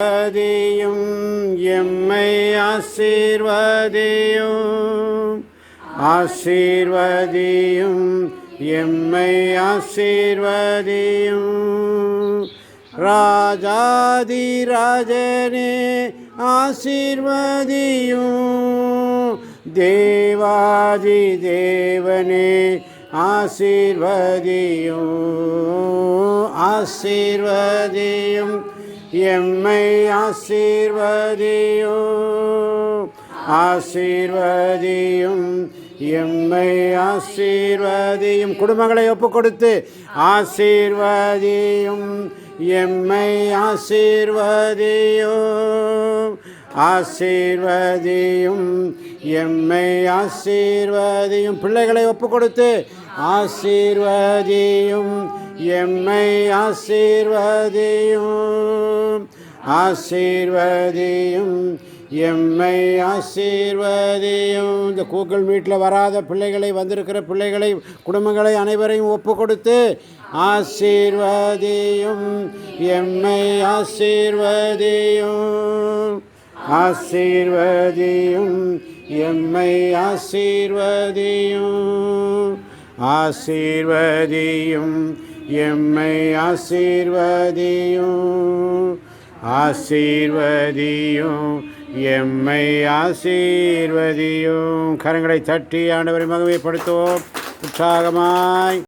ஆசீர்வதியும் எம்மை ஆசீர்வதியும் ஆசீர்வதியும் எம்மை ஆசீர்வதியும் ராஜாதி ராஜனே ஆசீர்வதியும் தேவாதி தேவனே ஆசீர்வதியும் ஆசீர்வதியும் எம்மை ஆசீர்வதியும் ஆசீர்வதியும் எம்மை ஆசீர்வதியும் குடும்பங்களை ஒப்பு கொடுத்து ஆசீர்வதியும் எம்மை ஆசீர்வதியும் ஆசீர்வதியும் எம்மை ஆசீர்வதியும் பிள்ளைகளை ஒப்பு கொடுத்து ஆசீர்வதியும் எம்மை ஆசீர்வதியும் ஆசீர்வதியும் எம்மை ஆசீர்வதியும். இந்த கூகுள் மீட்டில் வராத பிள்ளைகளை வந்திருக்கிற பிள்ளைகளை குடும்பங்களை அனைவரையும் ஒப்பு கொடுத்து ஆசீர்வதியும் எம்மை ஆசீர்வதியும் ஆசீர்வதியும் எம்மை ஆசீர்வதியும் ஆசீர்வதியும் எம்மை ஆசீர்வதியும் ஆசீர்வதியும் எம்மை ஆசீர்வதியும். கரங்களை தட்டி ஆண்டவரை மகிமைப்படுத்துவோம் உற்சாகமாய்.